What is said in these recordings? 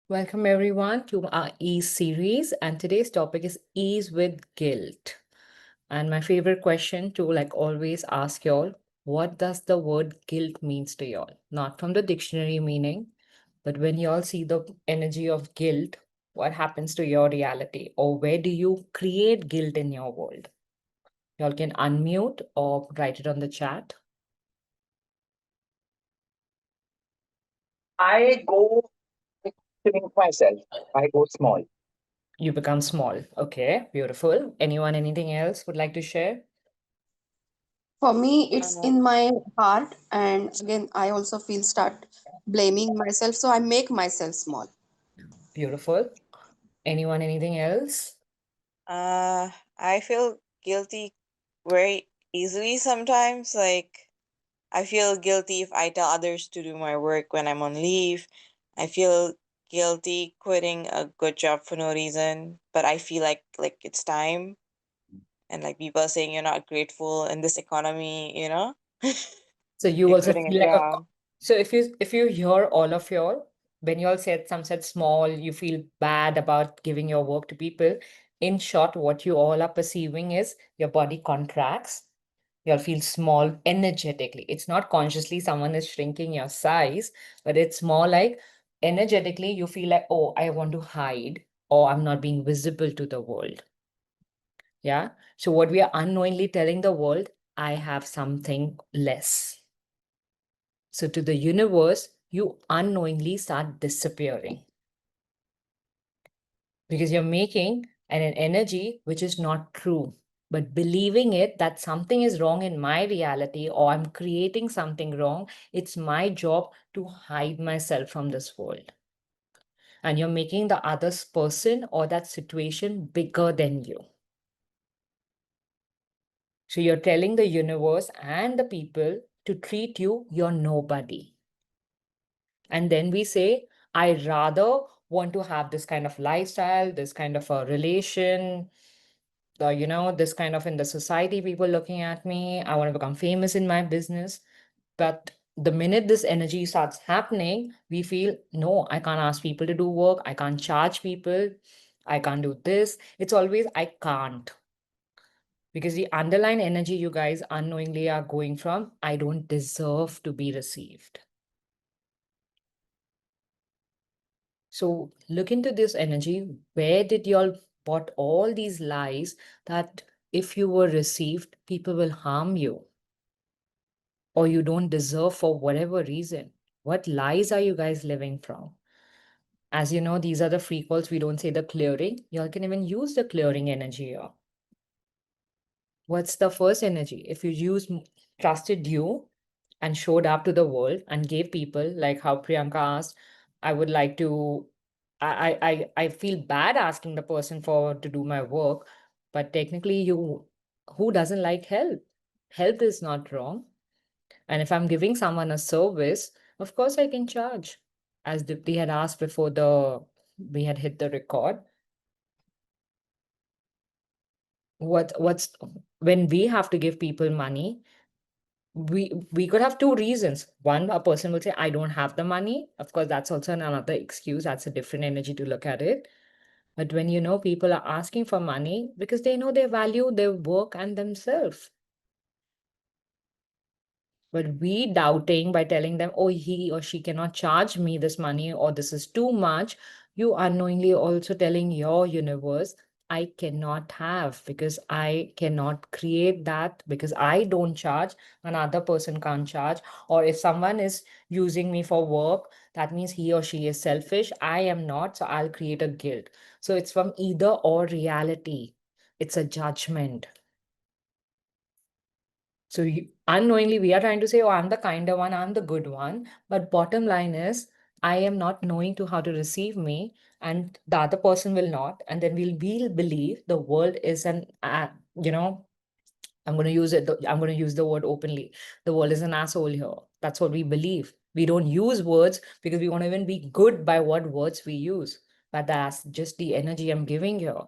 Welcome everyone to our Ease series, and today's topic is ease with guilt. And my favorite question to always ask y'all, what does the word guilt means to y'all? Not from the dictionary meaning, but when y'all see the energy of guilt, what happens to your reality? Or where do you create guilt in your world? Y'all can unmute or write it on the chat. I go shrink myself. I go small. You become small. Okay, beautiful. Anyone, anything else would like to share? For me, it's Uh, in my heart, and again, I also feel start blaming myself, so I make myself small. Beautiful. Anyone, anything else? I feel guilty very easily sometimes. Like, I feel guilty if I tell others to do my work when I'm on leave. I feel guilty quitting a good job for no reason, but I feel like it's time. And like people are saying you're not grateful in this economy. So you You're also quitting a feel like a job. so if you hear all of your when you all said small, you feel bad about giving your work to people. In short, what you all are perceiving is your body contracts, you'll feel small energetically. It's not consciously someone is shrinking your size, but it's more like energetically you feel like, oh, I want to hide, or I'm not being visible to the world. Yeah. So what we are unknowingly telling the world, I have something less. So to the universe, you unknowingly start disappearing because you're making an energy which is not true, but believing it that something is wrong in my reality or I'm creating something wrong. It's my job to hide myself from this world. And you're making the other person or that situation bigger than you. So you're telling the universe and the people to treat you, you're nobody. And then we say, I rather want to have this kind of lifestyle, this kind of a relation, this kind of in the society, people looking at me. I want to become famous in my business. But the minute this energy starts happening, we feel, no, I can't ask people to do work. I can't charge people. I can't do this. It's always, I can't. Because the underlying energy you guys unknowingly are going from, I don't deserve to be received. So look into this energy. Where did y'all bought all these lies that if you were received, people will harm you or you don't deserve for whatever reason? What lies are you guys living from? As you know, these are the free calls. We don't say the clearing. Y'all can even use the clearing energy here. What's the first energy? If you trusted you and showed up to the world and gave people, like how Priyanka asked, I would like to, I feel bad asking the person for to do my work, but technically who doesn't like help? Help is not wrong. And if I'm giving someone a service, of course I can charge. As Dipti had asked before we had hit the record, what's when we have to give people money, we could have two reasons. One, a person will say, I don't have the money. Of course, that's also another excuse. That's a different energy to look at it. But when people are asking for money because they know they value their work and themselves. But we doubting by telling them, oh, he or she cannot charge me this money or this is too much, you unknowingly also telling your universe, I cannot have because I cannot create that because I don't charge, another person can't charge. Or if someone is using me for work, that means he or she is selfish. I am not, so I'll create a guilt. So it's from either or reality. It's a judgment. So unknowingly, we are trying to say, oh, I'm the kinder one, I'm the good one. But bottom line is, I am not knowing to how to receive me, and the other person will not. And then we'll believe the world is I'm going to use it. I'm going to use the word openly. The world is an asshole here. That's what we believe. We don't use words because we want to even be good by what words we use. But that's just the energy I'm giving here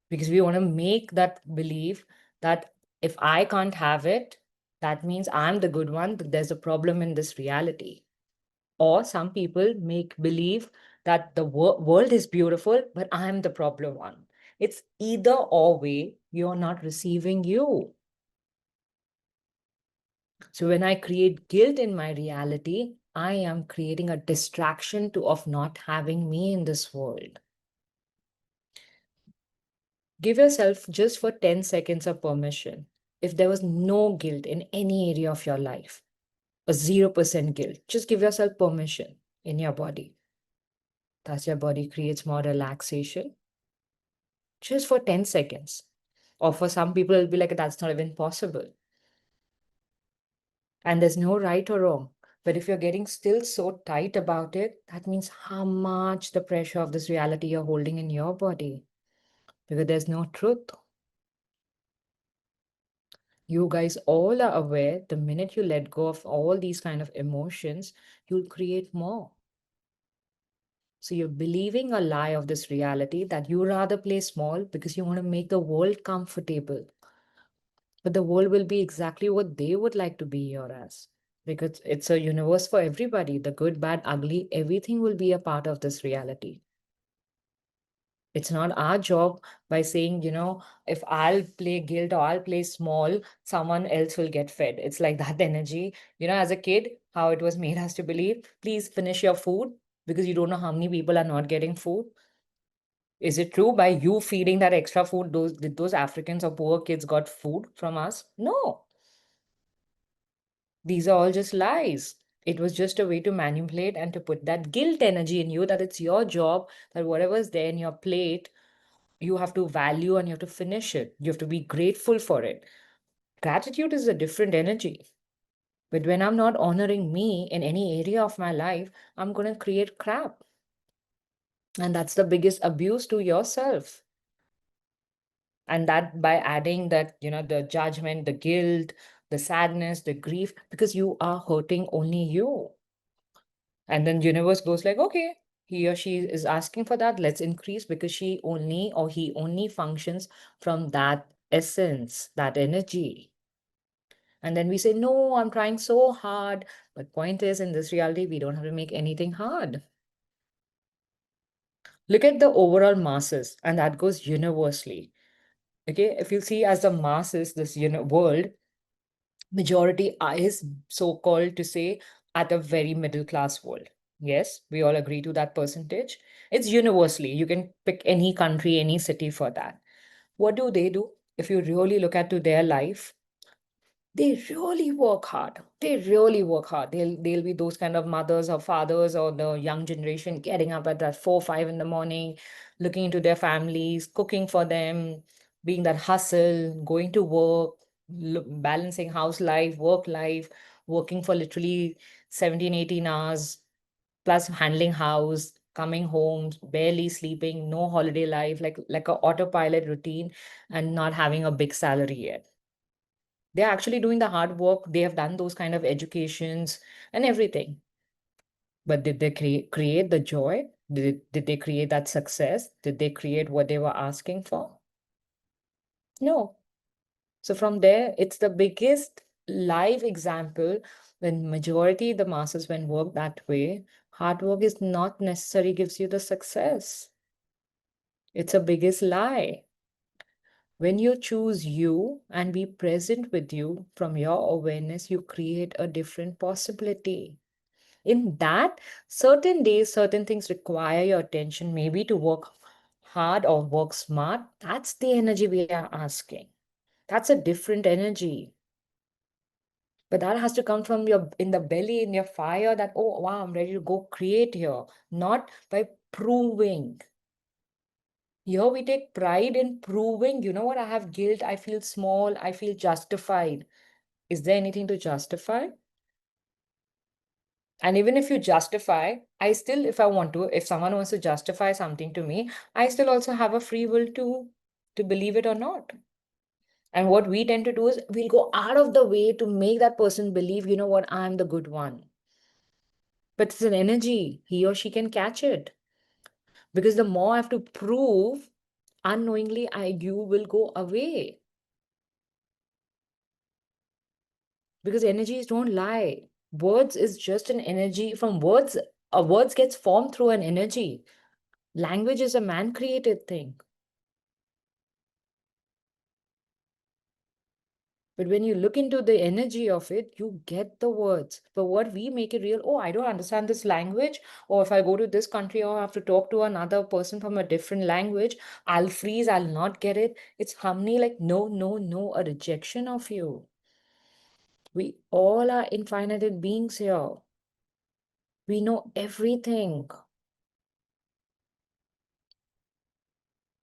because we want to make that belief that if I can't have it, that means I'm the good one, that there's a problem in this reality. Or some people make believe that the world is beautiful, but I'm the problem one. It's either or way, you're not receiving you. So when I create guilt in my reality, I am creating a distraction to of not having me in this world. Give yourself just for 10 seconds of permission. If there was no guilt in any area of your life, a 0% guilt, just give yourself permission in your body. Thus, your body creates more relaxation just for 10 seconds. Or for some people, it'll be like, that's not even possible. And there's no right or wrong. But if you're getting still so tight about it, that means how much the pressure of this reality you're holding in your body. Because there's no truth. You guys all are aware the minute you let go of all these kind of emotions, you'll create more. So you're believing a lie of this reality that you rather play small because you want to make the world comfortable. But the world will be exactly what they would like to be here as. Because it's a universe for everybody. The good, bad, ugly, everything will be a part of this reality. It's not our job by saying, if I'll play guilt or I'll play small, someone else will get fed. It's like that energy. As a kid, how it was made us to believe, please finish your food because you don't know how many people are not getting food. Is it true by you feeding that extra food, did those Africans or poor kids got food from us? No. These are all just lies. It was just a way to manipulate and to put that guilt energy in you that it's your job, that whatever's there in your plate, you have to value and you have to finish it. You have to be grateful for it. Gratitude is a different energy. But when I'm not honoring me in any area of my life, I'm going to create crap. And that's the biggest abuse to yourself. And that by adding that, the judgment, the guilt, the sadness, the grief, because you are hurting only you. And then universe goes like, okay, he or she is asking for that, let's increase, because she only or he only functions from that essence, that energy. And then we say, no, I'm trying so hard. But point is, in this reality, we don't have to make anything hard. Look at the overall masses, and that goes universally. Okay, if you see as the masses, this world, majority is so-called to say at a very middle class world. Yes, we all agree to that percentage. It's universally. You can pick any country, any city for that. What do they do? If you really look at to their life, they really work hard. They really work hard. They'll be those kind of mothers or fathers or the young generation getting up at that 4, 5 in the morning, looking into their families, cooking for them, being that hustle, going to work, balancing house life, work life, working for literally 17, 18 hours, plus handling house, coming home, barely sleeping, no holiday life, like a autopilot routine, and not having a big salary yet. They're actually doing the hard work. They have done those kind of educations and everything. But did they create the joy? Did they create that success? Did they create what they were asking for? No. So from there, it's the biggest live example when majority the masses when work that way, hard work is not necessary gives you the success. It's a biggest lie. When you choose you and be present with you from your awareness, you create a different possibility. In that, certain days, certain things require your attention, maybe to work hard or work smart. That's the energy we are asking. That's a different energy. But that has to come from your in the belly, in your fire, that, oh wow, I'm ready to go create here, not by proving. Here we take pride in proving, what, I have guilt, I feel small, I feel justified. Is there anything to justify? And even if you justify, I still, if I want to, if someone wants to justify something to me, I still also have a free will to believe it or not. And what we tend to do is we'll go out of the way to make that person believe, what, I'm the good one. But it's an energy, he or she can catch it. Because the more I have to prove, unknowingly, you will go away. Because energies don't lie. Words is just an energy. From words, words gets formed through an energy. Language is a man-created thing. But when you look into the energy of it, you get the words. But what we make it real, oh, I don't understand this language. Or if I go to this country or I have to talk to another person from a different language, I'll freeze, I'll not get it. It's harmony, like, no, no, no, a rejection of you. We all are infinite beings here. We know everything.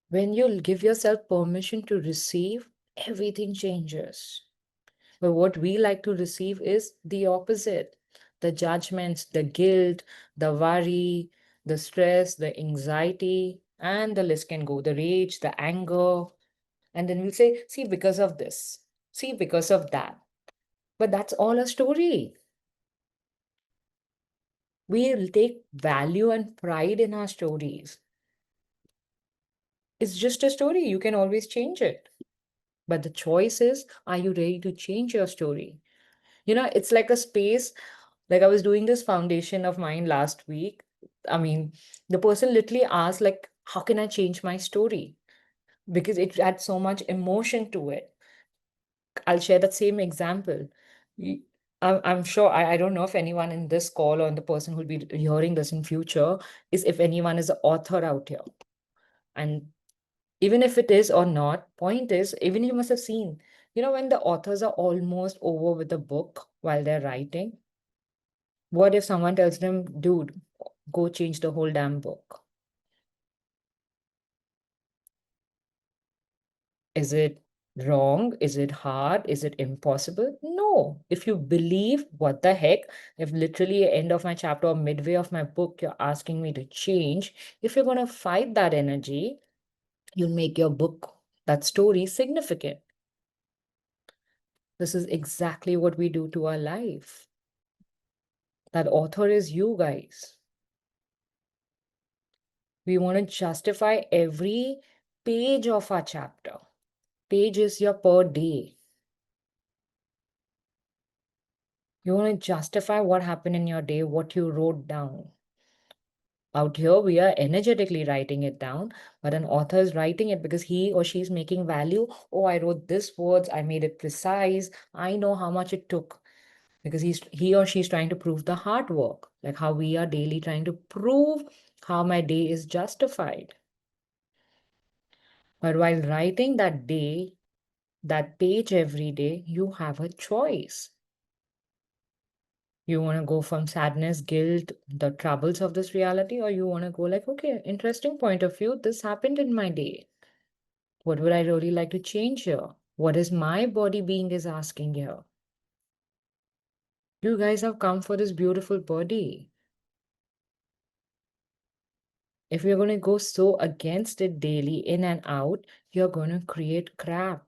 When you give yourself permission to receive, everything changes. But what we like to receive is the opposite: the judgments, the guilt, the worry, the stress, the anxiety, and the list can go, the rage, the anger. And then we'll say, see, because of this, see, because of that. But that's all a story. We'll take value and pride in our stories. It's just a story. You can always change it. But the choice is, are you ready to change your story? It's like a space. Like, I was doing this foundation of mine last week. I mean, the person literally asked, like, how can I change my story? Because it had so much emotion to it. I'll share that same example. Y- I'm sure, I don't know if anyone in this call or the person who'll be hearing this in future is, if anyone is an author out here. And even if it is or not, point is, even you must have seen, when the authors are almost over with the book while they're writing, what if someone tells them, dude, go change the whole damn book? Is it wrong? Is it hard? Is it impossible? No. If you believe, what the heck, if literally end of my chapter or midway of my book, you're asking me to change, if you're going to fight that energy, you'll make your book, that story, significant. This is exactly what we do to our life. That author is you guys. We want to justify every page of our chapter. Page is your per day. You want to justify what happened in your day, what you wrote down. Out here, we are energetically writing it down, but an author is writing it because he or she is making value. Oh, I wrote this words, I made it precise. I know how much it took, because he or she is trying to prove the hard work, like how we are daily trying to prove how my day is justified. But while writing that day, that page every day, you have a choice. You want to go from sadness, guilt, the troubles of this reality, or you want to go like, okay, interesting point of view. This happened in my day. What would I really like to change here? What is my body being is asking here? You guys have come for this beautiful body. If you're going to go so against it daily, in and out, you're going to create crap.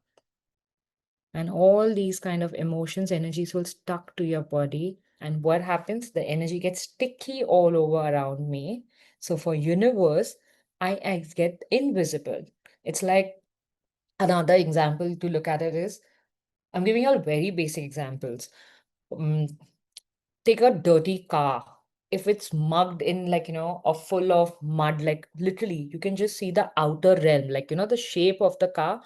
And all these kind of emotions, energies will stuck to your body. And what happens? The energy gets sticky all over around me. So for universe, I get invisible. It's like, another example to look at it is, I'm giving you all very basic examples. Um, Take a dirty car. If it's mugged in, like, or full of mud, like literally, you can just see the outer realm, like, the shape of the car,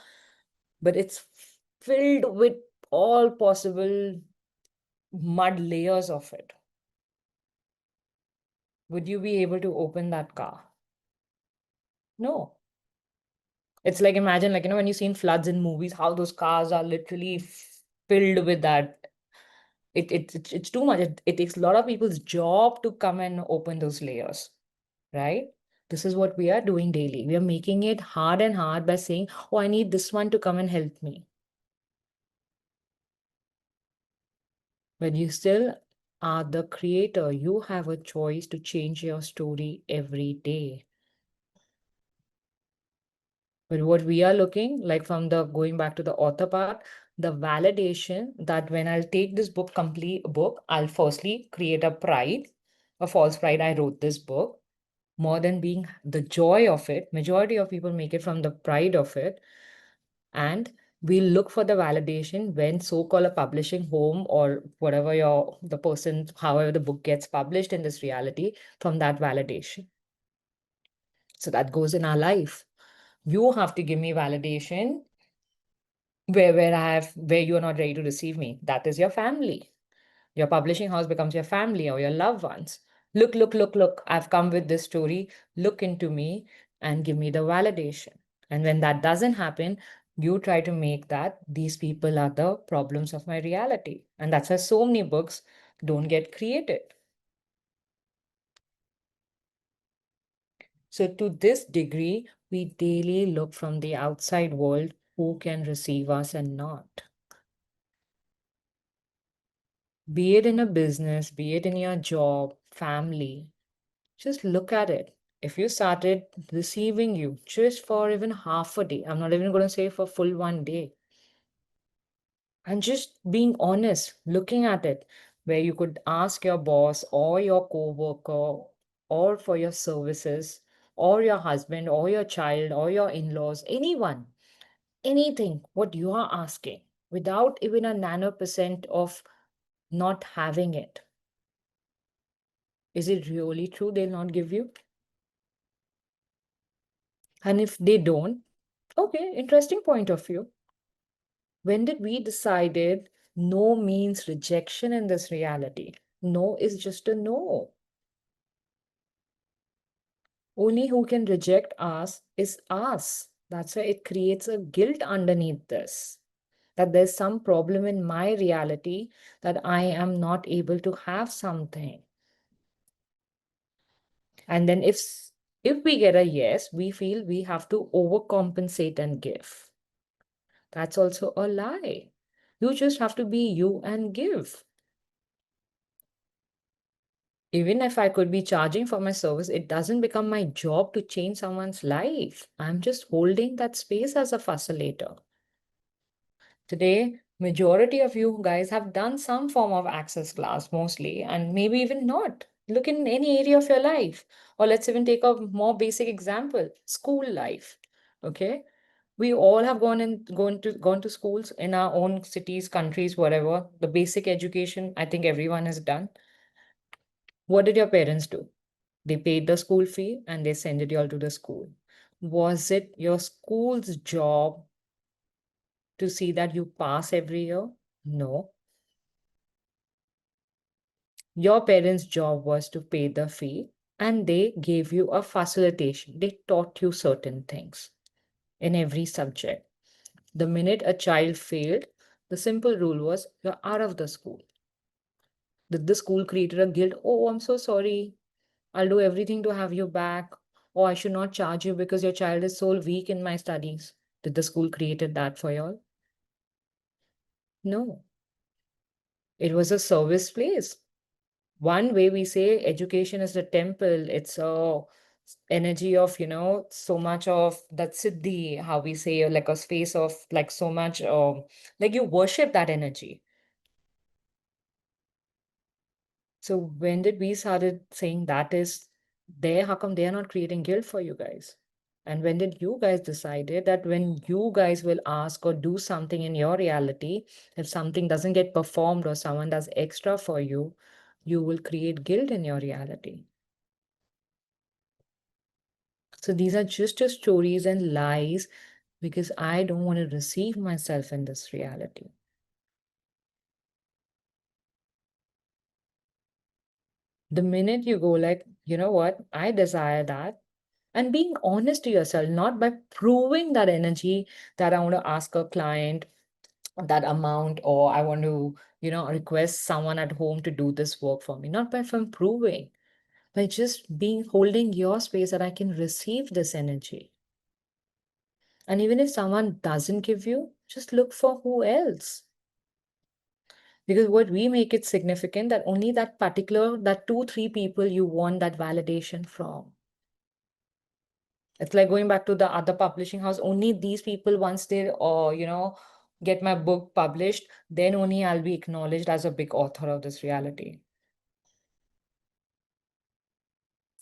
but it's filled with all possible mud layers of it. Would you be able to open that car? No. It's like, imagine, like, when you've seen floods in movies, how those cars are literally filled with that. It's too much. It takes a lot of people's job to come and open those layers, right? This is what we are doing daily. We are making it hard and hard by saying, oh, I need this one to come and help me. But you still are the creator. You have a choice to change your story every day. But what we are looking like, from the going back to the author part, the validation that when I'll take this book, complete book, I'll firstly create a pride, a false pride. I wrote this book, more than being the joy of it. Majority of people make it from the pride of it. And We look for the validation when so-called a publishing home or whatever the person, however the book gets published in this reality, from that validation. So that goes in our life. You have to give me validation where you are not ready to receive me. That is your family. Your publishing house becomes your family or your loved ones. Look, look, look, look. I've come with this story. Look into me and give me the validation. And when that doesn't happen, you try to make that these people are the problems of my reality. And that's why so many books don't get created. So, to this degree, we daily look from the outside world who can receive us and not. Be it in a business, be it in your job, family, just look at it. If you started receiving you just for even half a day, I'm not even going to say for full one day, and just being honest, looking at it, where you could ask your boss or your coworker or for your services or your husband or your child or your in-laws, anyone, anything, what you are asking without even a nano percent of not having it. Is it really true they'll not give you? And if they don't, okay, interesting point of view. When did we decided no means rejection in this reality? No is just a no. Only who can reject us is us. That's why it creates a guilt underneath this. That there's some problem in my reality that I am not able to have something. And then if we get a yes, we feel we have to overcompensate and give. That's also a lie. You just have to be you and give. Even if I could be charging for my service, it doesn't become my job to change someone's life. I'm just holding that space as a facilitator. Today, majority of you guys have done some form of access class mostly, and maybe even not. Look in any area of your life. Or let's even take a more basic example, school life. Okay. We all have gone to schools in our own cities, countries, whatever. The basic education, I think everyone has done. What did your parents do? They paid the school fee and they sent it all to the school. Was it your school's job to see that you pass every year? No. Your parents' job was to pay the fee and they gave you a facilitation. They taught you certain things in every subject. The minute a child failed, the simple rule was you're out of the school. Did the school created a guilt? Oh, I'm so sorry. I'll do everything to have you back. Or I should not charge you because your child is so weak in my studies. Did the school created that for y'all? No. It was a service place. One way we say education is the temple. It's a energy of, so much of that siddhi, how we say, like a space of like so much, like you worship that energy. So when did we started saying that is there? How come they are not creating guilt for you guys? And when did you guys decided that when you guys will ask or do something in your reality, if something doesn't get performed or someone does extra for you, you will create guilt in your reality. So these are just your stories and lies because I don't want to receive myself in this reality. The minute you go like, you know what, I desire that, and being honest to yourself, not by proving that energy that I want to ask a client that amount, or I want to, request someone at home to do this work for me, not by from proving, by just being holding your space that I can receive this energy. And even if someone doesn't give you, just look for who else. Because what we make it significant that only that particular, that two, three people you want that validation from. It's like going back to the other publishing house. Only these people, once they, get my book published, then only I'll be acknowledged as a big author of this reality.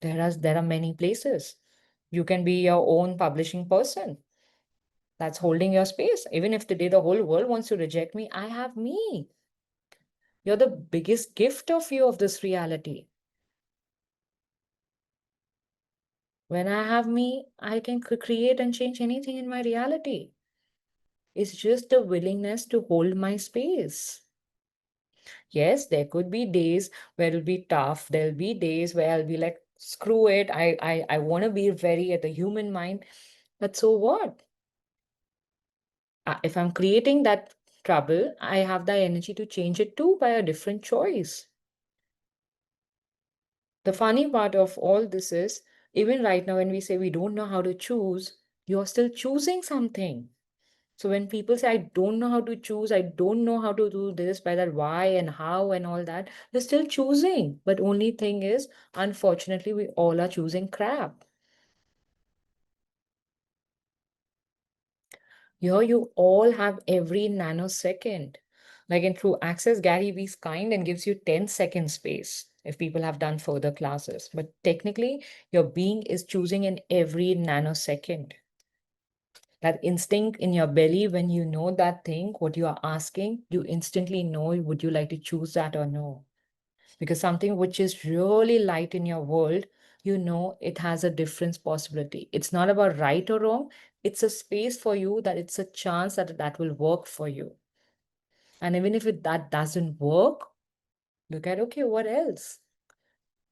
There are many places. You can be your own publishing person. That's holding your space. Even if today the whole world wants to reject me, I have me. You're the biggest gift of you of this reality. When I have me, I can create and change anything in my reality. It's just the willingness to hold my space. Yes, there could be days where it'll be tough. There'll be days where I'll be like, screw it. I want to be very at the human mind. But so what? If I'm creating that trouble, I have the energy to change it too by a different choice. The funny part of all this is, even right now, when we say we don't know how to choose, you're still choosing something. So when people say, I don't know how to choose, I don't know how to do this by that why and how and all that, you're still choosing. But only thing is, unfortunately, we all are choosing crap. Here you all have every nanosecond. Like in True Access, Gary Vee's kind and gives you 10-second space if people have done further classes. But technically, your being is choosing in every nanosecond. That instinct in your belly, when you know that thing, what you are asking, you instantly know, would you like to choose that or no? Because something which is really light in your world, you know it has a difference possibility. It's not about right or wrong. It's a space for you that it's a chance that that will work for you. And even if that doesn't work, look at, okay, what else?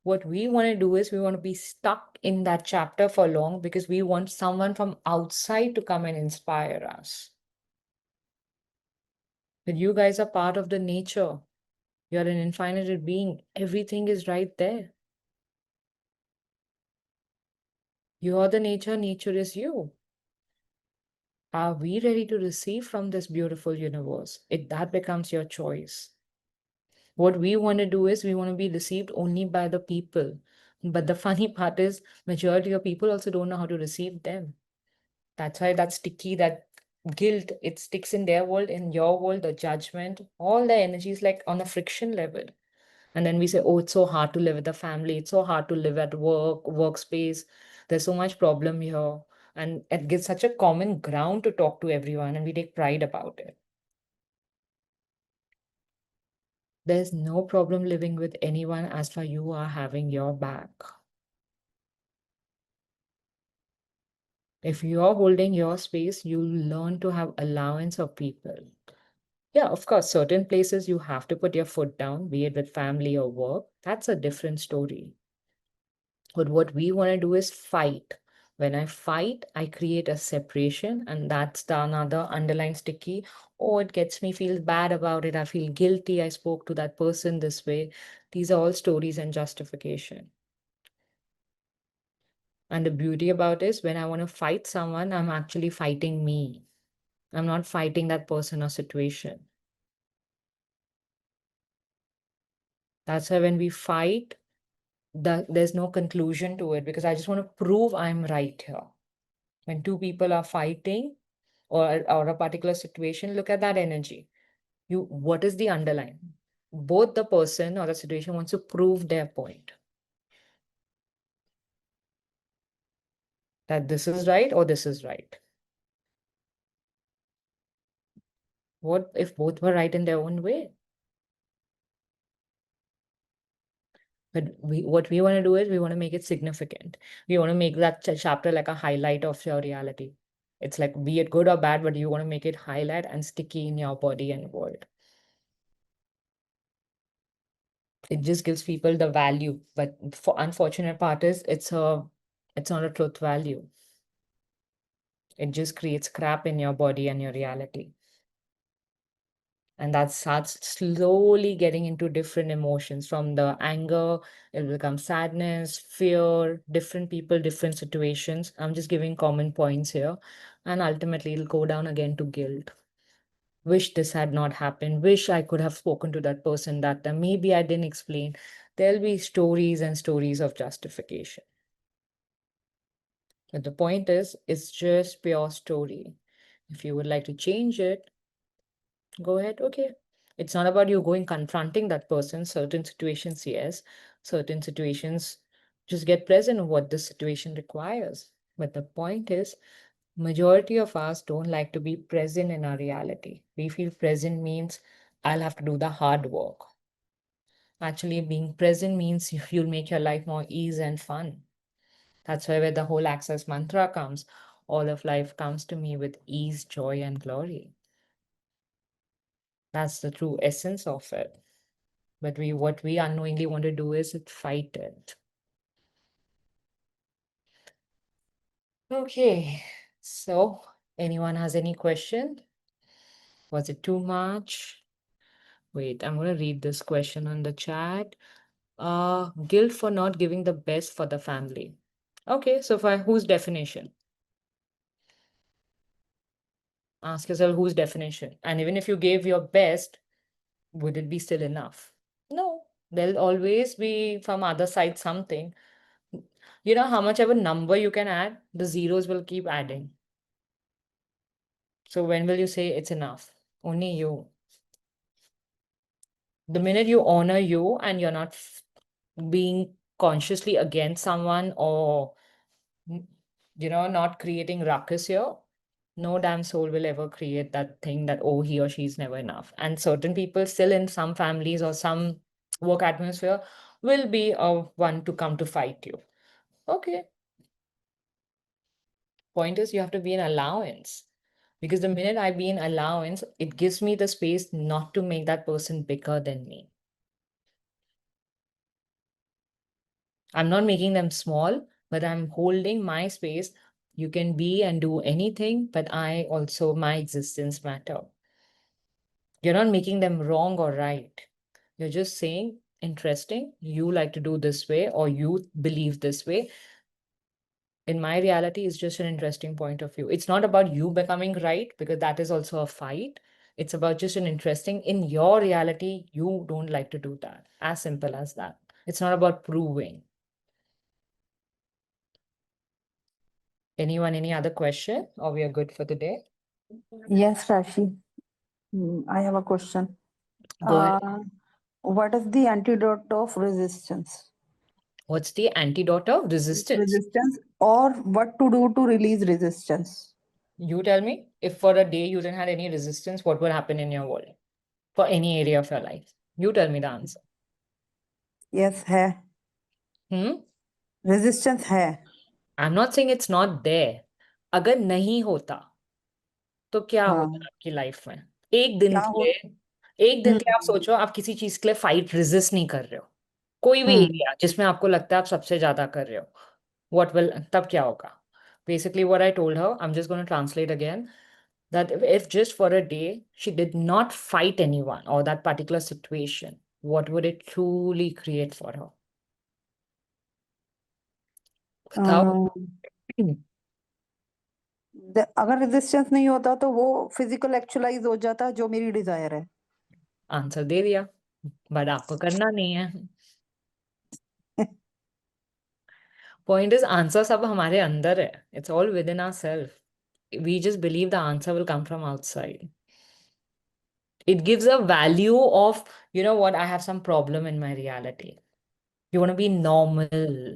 What we want to do is we want to be stuck in that chapter for long because we want someone from outside to come and inspire us. But you guys are part of the nature. You're an infinite being. Everything is right there. You are the nature, nature is you. Are we ready to receive from this beautiful universe? That becomes your choice. What we want to do is we want to be received only by the people. But the funny part is majority of people also don't know how to receive them. That's why that's sticky, that guilt, it sticks in their world, in your world, the judgment, all the energies like on a friction level. And then we say, oh, it's so hard to live with the family. It's so hard to live at work, workspace. There's so much problem here. And it gives such a common ground to talk to everyone, and we take pride about it. There's no problem living with anyone as far you are having your back. If you're holding your space, you'll learn to have allowance of people. Yeah, of course, certain places you have to put your foot down, be it with family or work. That's a different story. But what we want to do is fight. When I fight, I create a separation, and that's the another underlying sticky. Oh, it gets me feel bad about it. I feel guilty. I spoke to that person this way. These are all stories and justification. And the beauty about is when I want to fight someone, I'm actually fighting me. I'm not fighting that person or situation. That's why when we fight, there's no conclusion to it because I just want to prove I'm right here. When two people are fighting or a particular situation, look at that energy. What is the underline? Both the person or the situation wants to prove their point. That this is right or this is right. What if both were right in their own way? But what we want to do is we want to make it significant. We want to make that chapter like a highlight of your reality. It's like, be it good or bad, but you want to make it highlight and sticky in your body and world. It just gives people the value. But for unfortunate part is it's not a truth value. It just creates crap in your body and your reality. And that starts slowly getting into different emotions. From the anger, it'll become sadness, fear, different people, different situations. I'm just giving common points here. And ultimately, it'll go down again to guilt. Wish this had not happened. Wish I could have spoken to that person that time. Maybe I didn't explain. There'll be stories and stories of justification. But the point is, it's just pure story. If you would like to change it, go ahead. Okay. It's not about you going confronting that person. Certain situations, yes. Certain situations, just get present of what the situation requires. But the point is, Majority of us don't like to be present in our reality. We feel present means I'll have to do the hard work. Actually, being present means you'll make your life more ease and fun. That's where the whole access mantra comes. All of life comes to me with ease, joy, and glory. That's the true essence of it. But what we unknowingly want to do is fight it. Okay. So, anyone has any question? Was it too much? Wait, I'm going to read this question on the chat. Guilt for not giving the best for the family. Okay, so for whose definition? Ask yourself whose definition. And even if you gave your best, would it be still enough? No, there'll always be from other side something. You know how much of a number you can add, the zeros will keep adding. So when will you say it's enough? Only you. The minute you honor you and you're not being consciously against someone or not creating ruckus here, no damn soul will ever create that thing that, oh, he or she is never enough. And certain people still in some families or some work atmosphere will be a one to come to fight you. Okay. Point is, you have to be an allowance. Because the minute I be in allowance, it gives me the space not to make that person bigger than me. I'm not making them small, but I'm holding my space. You can be and do anything, but my existence matter. You're not making them wrong or right. You're just saying, interesting, you like to do this way or you believe this way. In my reality, it's just an interesting point of view. It's not about you becoming right, because that is also a fight. It's about just an interesting, in your reality, you don't like to do that. As simple as that. It's not about proving. Anyone, any other question? Or we are good for the day? Yes, Rashi. I have a question. Go ahead. What is the antidote of resistance? What's the antidote of resistance? Resistance, or what to do to release resistance? You tell me, if for a day you didn't have any resistance, what would happen in your world? For any area of your life? You tell me the answer. Yes, है. Resistance है. I'm not saying it's not there. अगर नहीं होता तो क्या हाँ. होता आपकी लाइफ में? एक दिन क्या के हो? लिए एक दिन के लिए आप सोचो, आप किसी चीज के लिए फाइट रेजिस्ट नहीं कर रहे हो, कोई भी एरिया जिसमें आपको लगता है आप सबसे ज्यादा कर रहे हो, व्हाट विल, तब क्या होगा? Basically what I told her, I'm just going to translate again, that if just for a day she did not fight anyone or that particular situation, what would it truly create for her? बताओ. अगर resistance नहीं होता तो वो physical actualise हो जाता जो मेरी डिजायर है. आंसर दे दिया, बट आपको करना नहीं है. पॉइंट इज, आंसर सब हमारे अंदर है. It's all within ourself. We just believe the answer will come from outside. It gives a value of, you know what, I have some problem in my reality. You want to be normal.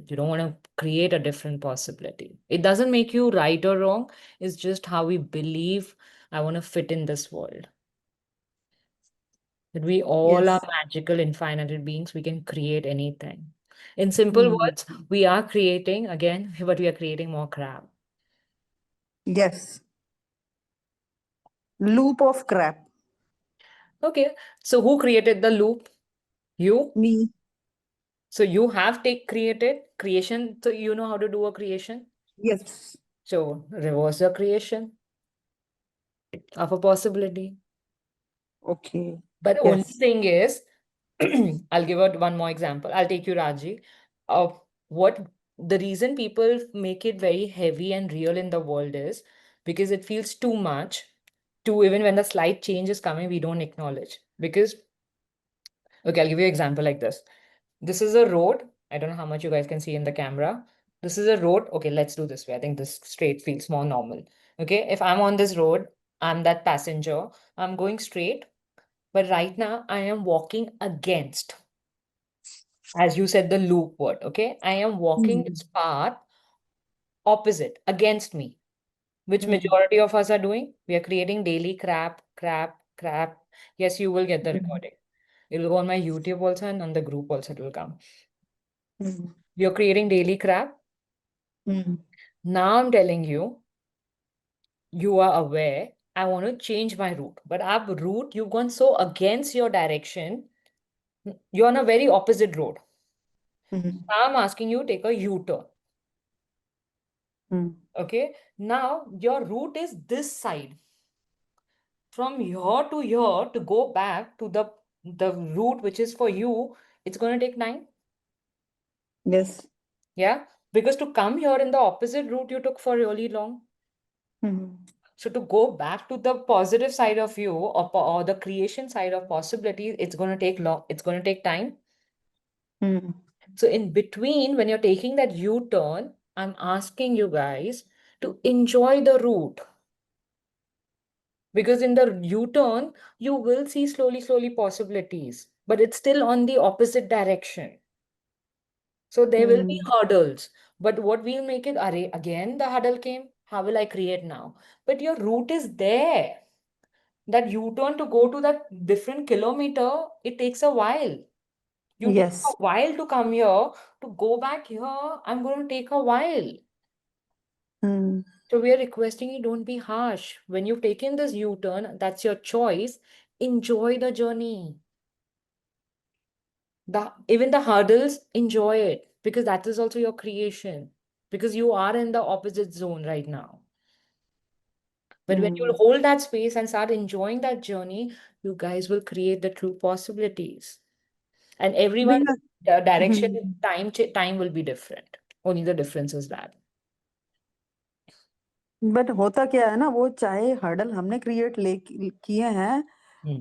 You don't want to create a different possibility. It doesn't make you right or wrong. It's just how we believe I want to fit in this world. That we all are Yes. magical, infinite beings. We can create anything. In simple words, we are creating again, but we are creating more crap. Yes. Loop of crap. Okay, so who created the loop? You? Me. So you have created creation. So you know how to do a creation. Yes. So reverse the creation of a possibility. Okay. But only Yes. thing is, I'll give out one more example. I'll take you, Raji. What the reason people make it very heavy and real in the world is because it feels too much. To even when the slight change is coming, we don't acknowledge. Because, okay, I'll give you an example like this. This is a road. I don't know how much you guys can see in the camera. This is a road. Okay, let's do this way. I think this straight feels more normal. Okay, if I'm on this road, I'm that passenger. I'm going straight. But right now, I am walking against, as you said, the loop word. Okay, I am walking this path opposite, against me. which majority of us are doing. We are creating daily crap, crap, crap. Yes, you will get the recording. It will go on my YouTube also, and on the group also it will come. You're creating daily crap. Now I'm telling you, you are aware, I want to change my route. But our route, you've gone so against your direction, you're on a very opposite road. Now I'm asking you take a U-turn. Okay. Now your route is this side. From here to here to go back to the route which is for you, it's going to take time. Yes. Yeah. Because to come here in the opposite route, you took for really long. So to go back to the positive side of you, or the creation side of possibilities, it's going to take long. It's going to take time. So in between, when you're taking that U-turn, I'm asking you guys to enjoy the route. Because in the U-turn, you will see slowly possibilities, but it's still on the opposite direction. So there will be hurdles. But what will make it, array, again, the hurdle came. How will I create now? But your route is there. That U-turn to go to that different kilometer, it takes a while. You take Yes. a while to come here. To go back here, I'm going to take a while. So we are requesting you, don't be harsh. When you've taken this U-turn, that's your choice. Enjoy the journey. Even the hurdles, enjoy it, because that is also your creation. Because you are in the opposite zone right now. But when you hold that space and start enjoying that journey, you guys will create the true possibilities. And everyone, नहीं, the direction, time will be different. Only the difference is that. But होता क्या है ना, वो चाहे hurdle हमने create किए हैं,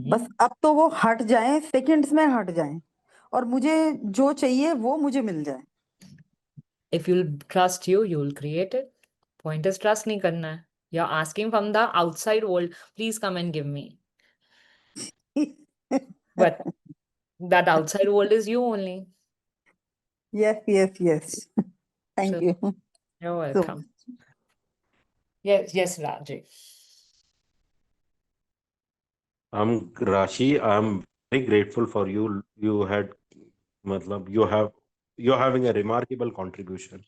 बस अब तो वो हट जाएं, सेकंड्स में हट जाएं, और मुझे जो चाहिए वो मुझे मिल जाए. If you'll trust you'll create it. Point is trust nahi karna hai. You're asking from the outside world, please come and give me. But that outside world is you only. Yes. Thank So you. you're So, welcome. Yes, Raji. Rashi, I'm very grateful for you. मतलब you're having a remarkable contribution.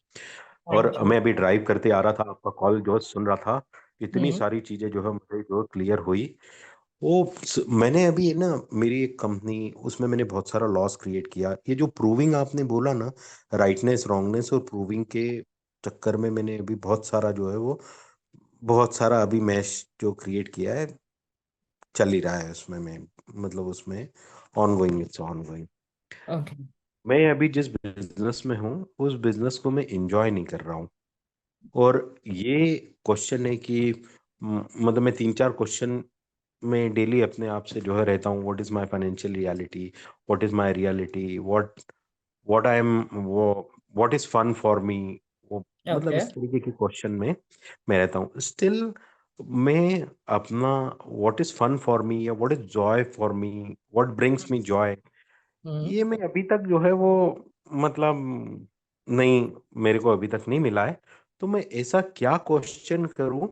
और Thank you. मैं अभी drive करते आ रहा था, आपका call जो सुन रहा था, इतनी हम्म। सारी चीजें जो है मुझे जो क्लियर हुई. मैंने अभी ना मेरी एक कंपनी, उसमें मैंने बहुत सारा लॉस क्रिएट किया. ये जो प्रूविंग आपने बोला ना, राइटनेस रॉन्गनेस और प्रूविंग के चक्कर में मैंने अभी बहुत सारा जो है वो बहुत सारा अभी मैश जो क्रिएट किया है, चल ही रहा है उसमें. मैं मतलब उसमें ऑनगोइंग, इट्स ऑनगोइंग. Okay. मैं अभी जिस बिजनेस में हूँ उस बिजनेस को मैं एंजॉय नहीं कर रहा हूँ. और ये क्वेश्चन है कि मतलब मैं 3-4 क्वेश्चन में डेली अपने आप से जो है रहता हूँ. What is my financial reality, what is my reality, what I am, what is fun for me. वो मतलब Okay. इस तरीके के क्वेश्चन में मैं रहता हूँ स्टिल. मैं अपना what is fun for me या what is joy for me, what brings me joy, ये मैं अभी तक जो है वो मतलब नहीं, मेरे को अभी तक नहीं मिला है. तो मैं ऐसा क्या क्वेश्चन करूं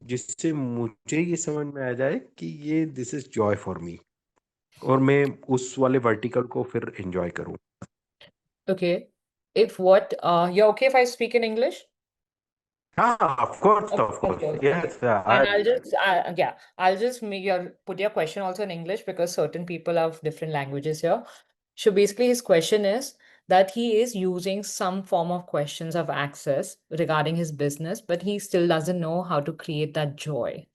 जिससे मुझे ये समझ में आ जाए कि ये दिस इज जॉय फॉर मी, और मैं उस वाले वर्टिकल को फिर एंजॉय करूं. Okay. You're okay if I speak in English? हाँ, of course, Okay. Yes. And I'll just put your question also in English, because certain people have different languages here. So basically, his question is that he is using some form of questions of access regarding his business, but he still doesn't know how to create that joy,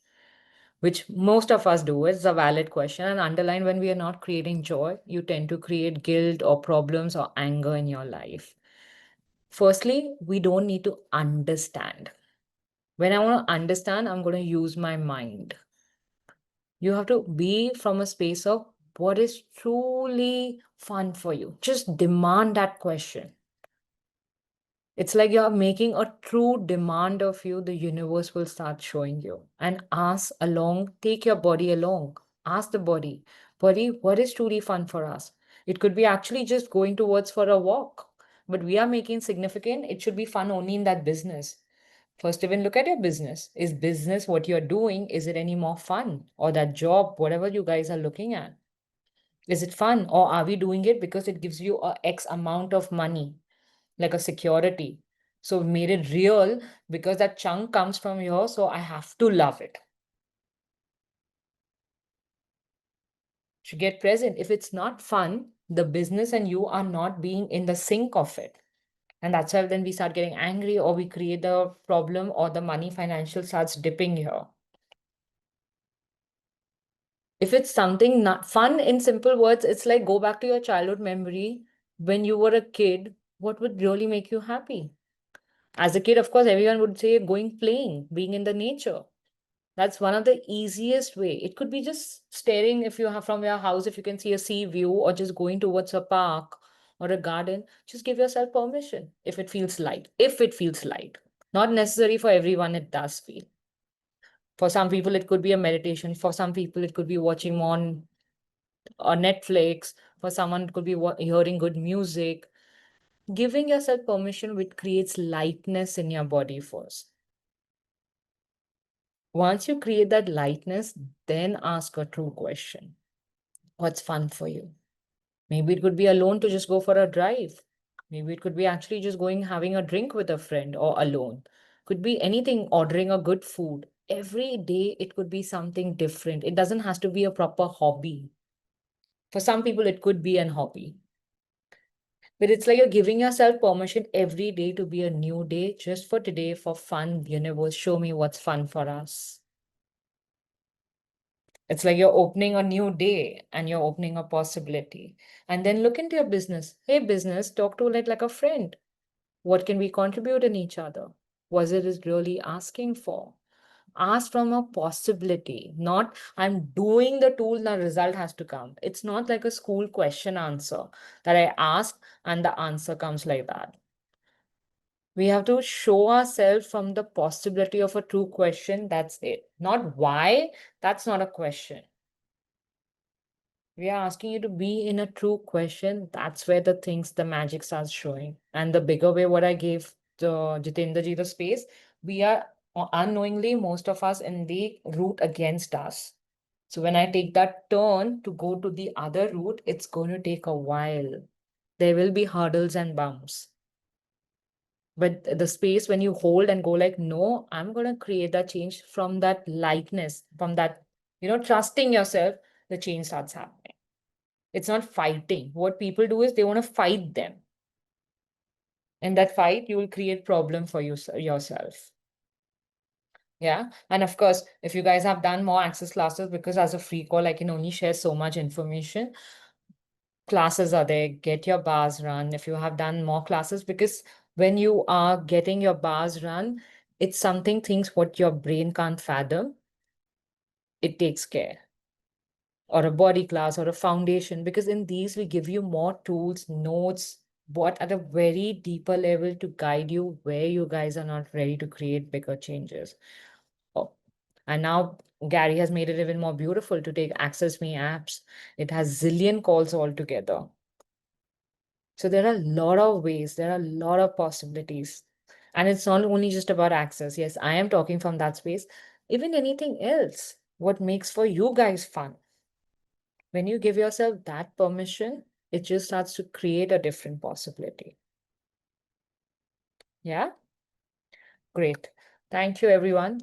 which most of us do. It's a valid question. And underline, when we are not creating joy, you tend to create guilt or problems or anger in your life. Firstly, we don't need to understand. When I want to understand, I'm going to use my mind. You have to be from a space of what is truly fun for you. Just demand that question. It's like you're making a true demand of you, the universe will start showing you. And ask along, take your body along. Ask the body, what is truly fun for us? It could be actually just going towards for a walk, but we are making significant, it should be fun only in that business. First, even look at your business. Is business what you're doing? Is it any more fun? Or that job, whatever you guys are looking at? Is it fun? Or are we doing it because it gives you a X amount of money, like a security? So we made it real because that chunk comes from here, so I have to love it. To get present. If it's not fun, the business and you are not being in the sync of it. And that's why then we start getting angry, or we create the problem, or the money financial starts dipping here. If it's something not fun, in simple words, it's like go back to your childhood memory. When you were a kid, what would really make you happy? As a kid, of course, everyone would say going playing, being in the nature. That's one of the easiest way. It could be just staring if you have from your house, if you can see a sea view, or just going towards a park or a garden. Just give yourself permission if it feels light. If it feels light. Not necessary for everyone, it does feel. For some people, it could be a meditation. For some people, it could be watching on Netflix. For someone, it could be hearing good music. Giving yourself permission, which creates lightness in your body first. Once you create that lightness, then ask a true question. What's fun for you? Maybe it could be alone to just go for a drive. Maybe it could be actually just going having a drink with a friend or alone. Could be anything, ordering a good food. Every day it could be something different. It doesn't have to be a proper hobby. For some people, it could be an hobby. But it's like you're giving yourself permission every day to be a new day, just for today, for fun, universe. Show me what's fun for us. It's like you're opening a new day and you're opening a possibility. And then look into your business. Hey, business, talk to it like a friend. What can we contribute in each other? Was it is really asking for? Ask from a possibility, not I'm doing the tool, the result has to come. It's not like a school question answer that I ask and the answer comes like that. We have to show ourselves from the possibility of a true question. That's it. Not why, that's not a question. We are asking you to be in a true question. That's where the magic starts showing. And the bigger way, what I gave the Jitendra ji the space, we are unknowingly, most of us in the route against us. So when I take that turn to go to the other route, it's going to take a while. There will be hurdles and bumps. But the space when you hold and go like, no, I'm going to create that change from that lightness, from that, trusting yourself, the change starts happening. It's not fighting. What people do is they want to fight them. In that fight, you will create problem for yourself. Yeah. And of course, if you guys have done more access classes, because as a free call, I can only share so much information. Classes are there. Get your bars run. If you have done more classes, because when you are getting your bars run, it's something things what your brain can't fathom. It takes care. Or a body class or a foundation, because in these we give you more tools, notes, what at a very deeper level to guide you where you guys are not ready to create bigger changes. Oh, and now Gary has made it even more beautiful to take Access Me apps. It has zillion calls altogether. So there are a lot of ways, there are a lot of possibilities. And it's not only just about access. Yes, I am talking from that space. Even anything else, what makes for you guys fun? When you give yourself that permission, it just starts to create a different possibility. Yeah? Great. Thank you, everyone.